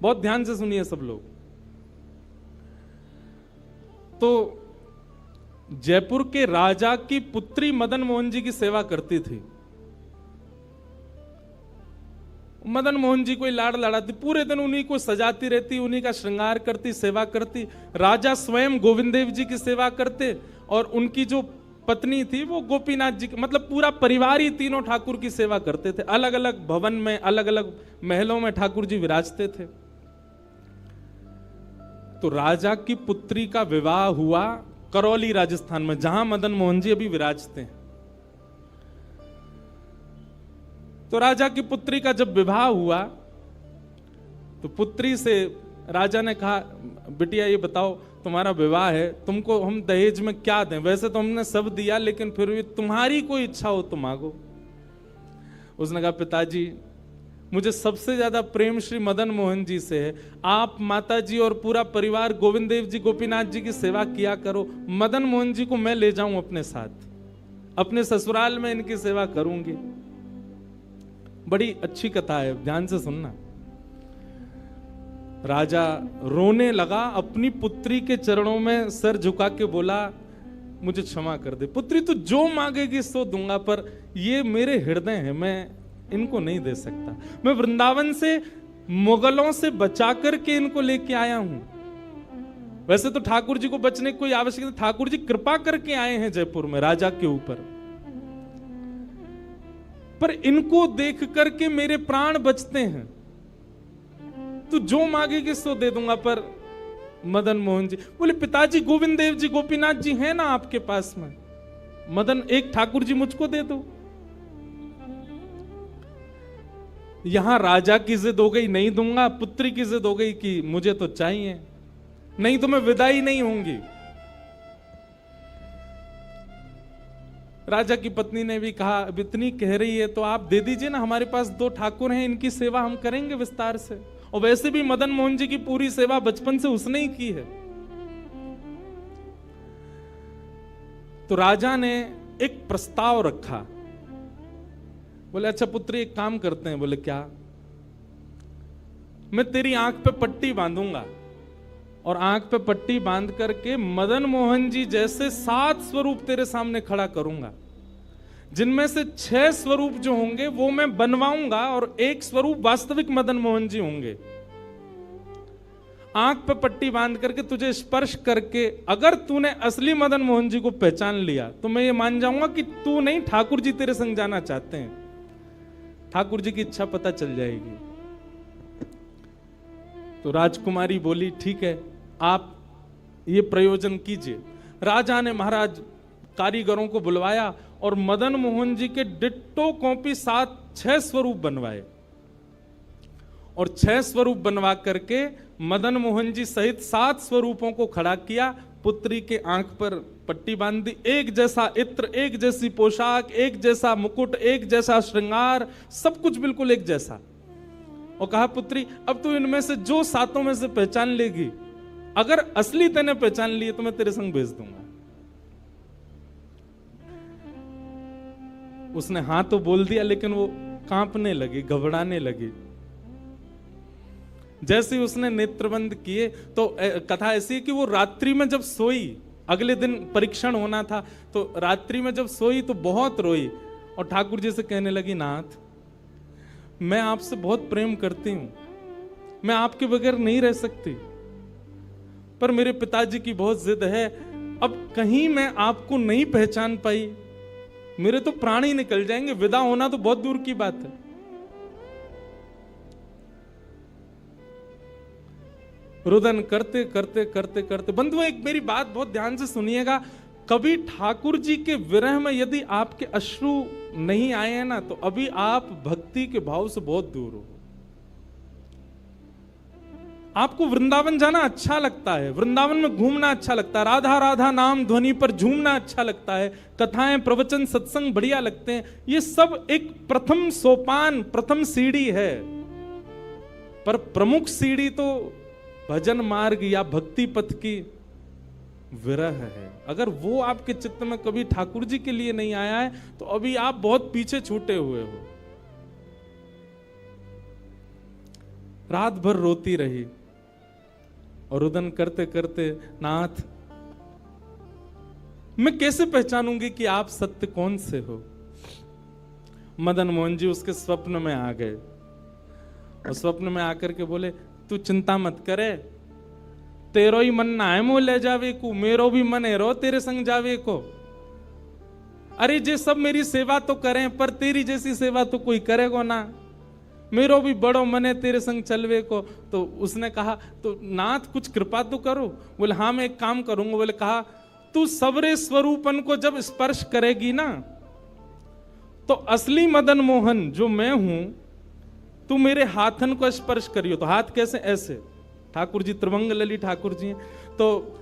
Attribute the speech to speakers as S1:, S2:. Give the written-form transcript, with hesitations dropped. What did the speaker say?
S1: बहुत ध्यान से सुनिए सब लोग। तो जयपुर के राजा की पुत्री मदन मोहन जी की सेवा करती थी। मदन मोहन जी को लाड़ लड़ाती, पूरे दिन उन्हीं को सजाती रहती, उन्हीं का श्रृंगार करती, सेवा करती। राजा स्वयं गोविंद देव जी की सेवा करते और उनकी जो पत्नी थी वो गोपीनाथ जी की, मतलब पूरा परिवार ही तीनों ठाकुर की सेवा करते थे। अलग अलग भवन में, अलग अलग महलों में ठाकुर जी विराजते थे। तो राजा की पुत्री का विवाह हुआ करौली राजस्थान में, जहां मदन मोहन जी अभी विराजते हैं। तो राजा की पुत्री का जब विवाह हुआ तो पुत्री से राजा ने कहा, बिटिया ये बताओ तुम्हारा विवाह है, तुमको हम दहेज में क्या दें? वैसे तो हमने सब दिया, लेकिन फिर भी तुम्हारी कोई इच्छा हो तो मांगो। उसने कहा, पिताजी मुझे सबसे ज्यादा प्रेम श्री मदन मोहन जी से है। आप माता जी और पूरा परिवार गोविंद देव जी गोपीनाथ जी की सेवा किया करो। मदन मोहन जी को मैं ले जाऊं अपने साथ, अपने ससुराल में इनकी सेवा करूंगी। बड़ी अच्छी कथा है, ध्यान से सुनना। राजा रोने लगा, अपनी पुत्री के चरणों में सर झुका के बोला, मुझे क्षमा कर दे पुत्री, तू जो मांगेगी सो दूंगा, पर ये मेरे हृदय है, मैं इनको नहीं दे सकता। मैं वृंदावन से मुगलों से बचा करके इनको लेके आया हूं। वैसे तो ठाकुर जी को बचने की कोई आवश्यकता नहीं, ठाकुर जी कृपा करके आए हैं जयपुर में राजा के ऊपर, पर इनको देख करके मेरे प्राण बचते हैं। तू जो मांगेगी सो दे दूंगा। पर मदन मोहन जी बोले, पिताजी गोविंद देव जी गोपीनाथ जी हैं ना आपके पास में, मदन एक ठाकुर जी मुझको दे दो। यहां राजा की जिद हो गई, नहीं दूंगा। पुत्री की जिद हो गई कि मुझे तो चाहिए, नहीं तो मैं विदाई नहीं होंगी। राजा की पत्नी ने भी कहा, अब इतनी कह रही है तो आप दे दीजिए ना, हमारे पास 2 ठाकुर हैं, इनकी सेवा हम करेंगे विस्तार से। और वैसे भी मदन मोहन जी की पूरी सेवा बचपन से उसने ही की है। तो राजा ने एक प्रस्ताव रखा। बोले, अच्छा पुत्री एक काम करते हैं। बोले, क्या? मैं तेरी आंख पे पट्टी बांधूंगा और आंख पे पट्टी बांध करके मदन मोहन जी जैसे 7 स्वरूप तेरे सामने खड़ा करूंगा, जिनमें से 6 स्वरूप जो होंगे वो मैं बनवाऊंगा और 1 स्वरूप वास्तविक मदन मोहन जी होंगे। आंख पे पट्टी बांध करके तुझे स्पर्श करके अगर तूने असली मदन मोहन जी को पहचान लिया तो मैं ये मान जाऊंगा कि तू नहीं, ठाकुर जी तेरे संग जाना चाहते हैं। ठाकुर जी की इच्छा पता चल जाएगी। तो राजकुमारी बोली, ठीक है, आप ये प्रयोजन कीजिए। राजा ने महाराज कारीगरों को बुलवाया और मदन मोहन जी के डिट्टो कॉपी 6 स्वरूप बनवाए और 6 स्वरूप बनवा करके मदन मोहन जी सहित 7 स्वरूपों को खड़ा किया। पुत्री के आंख पर पट्टी बांध दी, एक जैसा इत्र, एक जैसी पोशाक, एक जैसा मुकुट, एक जैसा श्रृंगार, सब कुछ बिल्कुल एक जैसा। और कहा, पुत्री अब तू इनमें से जो 7 में से पहचान लेगी, अगर असली तेने पहचान लिए तो मैं तेरे संग भेज दूंगा। उसने हाँ तो बोल दिया, लेकिन वो कांपने लगी, घबराने लगी। जैसे ही उसने नेत्रबंद किए तो कथा ऐसी है कि वो रात्रि में जब सोई, अगले दिन परीक्षण होना था, तो रात्रि में जब सोई तो बहुत रोई और ठाकुर जी से कहने लगी, नाथ मैं आपसे बहुत प्रेम करती हूं, मैं आपके बगैर नहीं रह सकती, पर मेरे पिताजी की बहुत जिद है। अब कहीं मैं आपको नहीं पहचान पाई, मेरे तो प्राण ही निकल जाएंगे, विदा होना तो बहुत दूर की बात है। रुदन करते करते करते करते, बंधुओं एक मेरी बात बहुत ध्यान से सुनिएगा, कभी ठाकुर जी के विरह में यदि आपके अश्रु नहीं आए हैं ना, तो अभी आप भक्ति के भाव से बहुत दूर हो। आपको वृंदावन जाना अच्छा लगता है, वृंदावन में घूमना अच्छा लगता है, राधा राधा नाम ध्वनि पर झूमना अच्छा लगता है, कथाएं प्रवचन सत्संग बढ़िया लगते हैं, ये सब एक प्रथम सोपान, प्रथम सीढ़ी है। पर प्रमुख सीढ़ी तो भजन मार्ग या भक्ति पथ की विरह है। अगर वो आपके चित्त में कभी ठाकुर जी के लिए नहीं आया है तो अभी आप बहुत पीछे छूटे हुए हो। रात भर रोती रही और रुदन करते करते, नाथ मैं कैसे पहचानूंगी कि आप सत्य कौन से हो। मदन मोहन जी उसके स्वप्न में आ गए और स्वप्न में आकर के बोले, तू चिंता मत करे, तेरो ही मन ना है मो ले जावे को, मेरो भी मन है रो तेरे संग जावे को। अरे जे सब मेरी सेवा तो करें, पर तेरी जैसी सेवा तो कोई करेगो ना, मेरो भी बड़ो मन है तेरे संग चलवे को। तो उसने कहा, तो नाथ कुछ कृपा तो करो। बोले हाँ मैं एक काम करूंगा। बोले कहा, तू सबरे स्वरूपन को जब स्पर्श करेगी ना, तो असली मदन मोहन जो मैं हूं, तू मेरे हाथन को स्पर्श करियो। तो हाथ कैसे? ऐसे। ठाकुर जी त्रिभंग लली ठाकुर जी हैं, तो